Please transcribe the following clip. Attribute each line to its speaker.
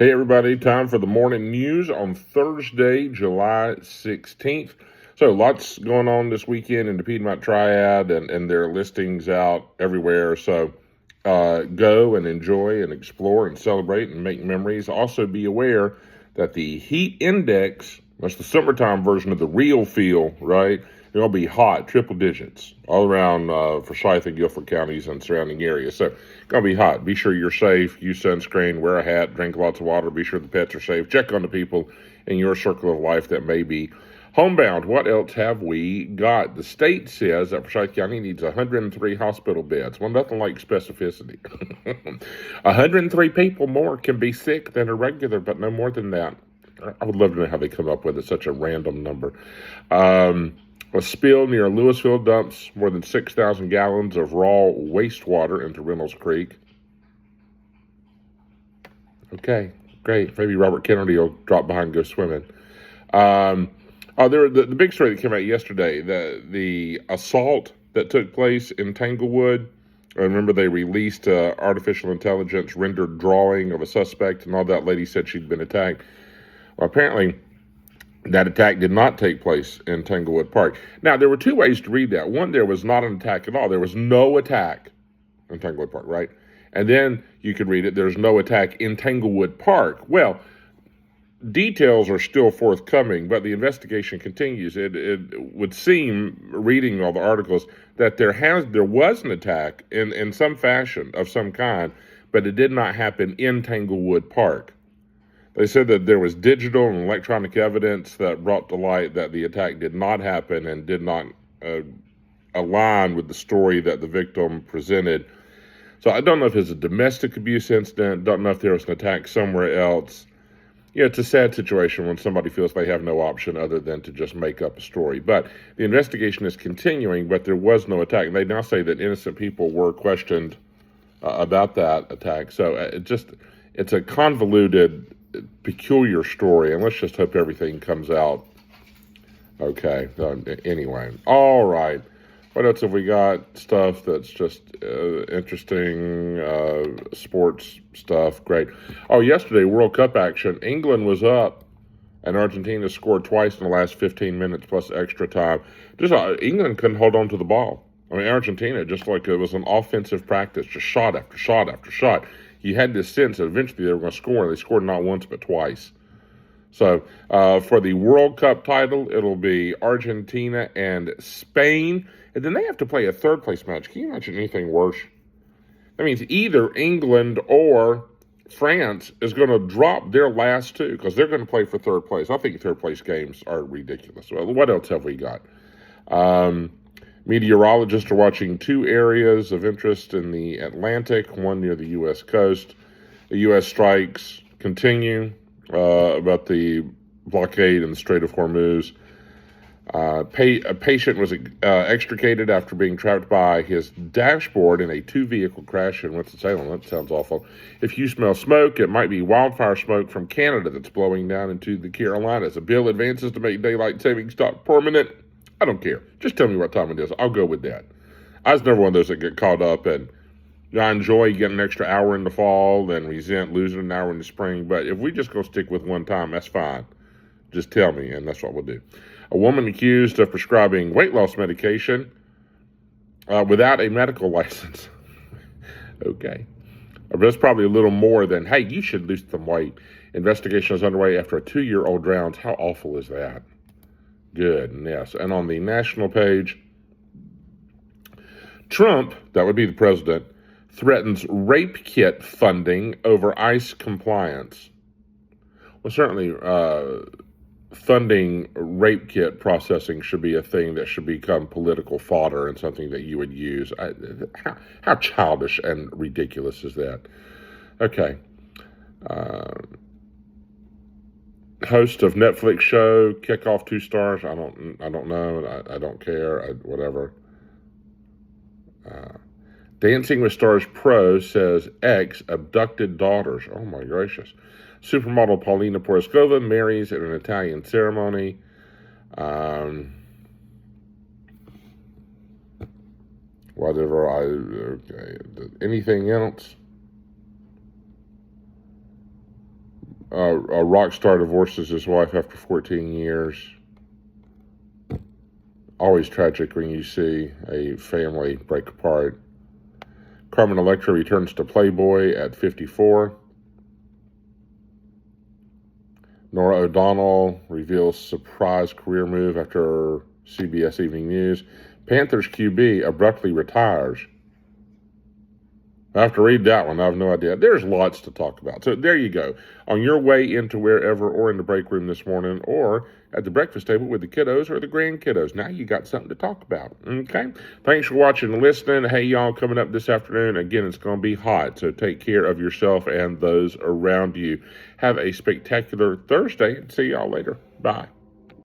Speaker 1: Hey, everybody, time for the morning news on Thursday, July 16th. So, lots going on this weekend in the Piedmont Triad, and there are listings out everywhere. So, go and enjoy and explore and celebrate and make memories. Also, be aware that the heat index, that's the summertime version of the real feel, right? It's going to be hot, triple digits, all around Forsyth and Guilford counties and surrounding areas. So, going to be hot. Be sure you're safe. Use sunscreen. Wear a hat. Drink lots of water. Be sure the pets are safe. Check on the people in your circle of life that may be homebound. What else have we got? The state says that Forsyth County needs 103 hospital beds. Well, nothing like specificity. 103 people more can be sick than are regular, but no more than that. I would love to know how they come up with it, such a random number. A spill near Louisville dumps more than 6,000 gallons of raw wastewater into Reynolds Creek. Okay, great. Maybe Robert Kennedy will drop behind and go swimming. The big story that came out yesterday, the assault that took place in Tanglewood. Remember, they released artificial intelligence rendered drawing of a suspect, and all that lady said she'd been attacked. Well, apparently, that attack did not take place in Tanglewood Park. Now, there were two ways to read that. One, there was not an attack at all. There was no attack in Tanglewood Park, right? And then you could read it, there's no attack in Tanglewood Park. Well, details are still forthcoming, but the investigation continues. It would seem, reading all the articles, that there was an attack in some fashion of some kind, but it did not happen in Tanglewood Park. They said that there was digital and electronic evidence that brought to light that the attack did not happen and did not align with the story that the victim presented. So I don't know if it's a domestic abuse incident, don't know if there was an attack somewhere else. Yeah, it's a sad situation when somebody feels they have no option other than to just make up a story. But the investigation is continuing, but there was no attack. And they now say that innocent people were questioned about that attack. So it's a convoluted, peculiar story, and let's just hope everything comes out okay. Anyway, all right. What else have we got? Stuff that's just interesting, sports stuff. Great. Oh, yesterday, World Cup action. England was up, and Argentina scored twice in the last 15 minutes plus extra time. England couldn't hold on to the ball. I mean, Argentina, just like it was an offensive practice, just shot after shot after shot. You had this sense that eventually they were going to score, and they scored not once but twice. So for the World Cup title, it'll be Argentina and Spain. And then they have to play a third-place match. Can you imagine anything worse? That means either England or France is going to drop their last two because they're going to play for third place. I think third-place games are ridiculous. Well, what else have we got? Meteorologists are watching two areas of interest in the Atlantic, one near the U.S. coast. The U.S. strikes continue about the blockade in the Strait of Hormuz. A patient was extricated after being trapped by his dashboard in a two-vehicle crash in Winston-Salem. That sounds awful. If you smell smoke, it might be wildfire smoke from Canada that's blowing down into the Carolinas. A bill advances to make daylight savings stop permanent. I don't care. Just tell me what time it is. I'll go with that. I was never one of those that get caught up, and I enjoy getting an extra hour in the fall and resent losing an hour in the spring. But if we just go stick with one time, that's fine. Just tell me, and that's what we'll do. A woman accused of prescribing weight loss medication without a medical license. Okay. That's probably a little more than, hey, you should lose some weight. Investigation is underway after a 2-year-old drowns. How awful is that? Goodness. And on the national page, Trump, that would be the president, threatens rape kit funding over ICE compliance. Well, certainly funding rape kit processing should be a thing that should become political fodder and something that you would use. How childish and ridiculous is that? Okay. Host of Netflix show, Kickoff 2 stars. I don't know. I don't care. Whatever. Dancing with Stars Pro says ex abducted daughters. Oh my gracious. Supermodel Paulina Poroskova marries at an Italian ceremony. Okay. Anything else? A rock star divorces his wife after 14 years. Always tragic when you see a family break apart. Carmen Electra returns to Playboy at 54. Nora O'Donnell reveals surprise career move after CBS Evening News. Panthers QB abruptly retires. I have to read that one. I have no idea. There's lots to talk about. So there you go. On your way into wherever or in the break room this morning or at the breakfast table with the kiddos or the grandkiddos. Now you got something to talk about. Okay? Thanks for watching and listening. Hey, y'all, coming up this afternoon, again, it's going to be hot. So take care of yourself and those around you. Have a spectacular Thursday and see y'all later. Bye.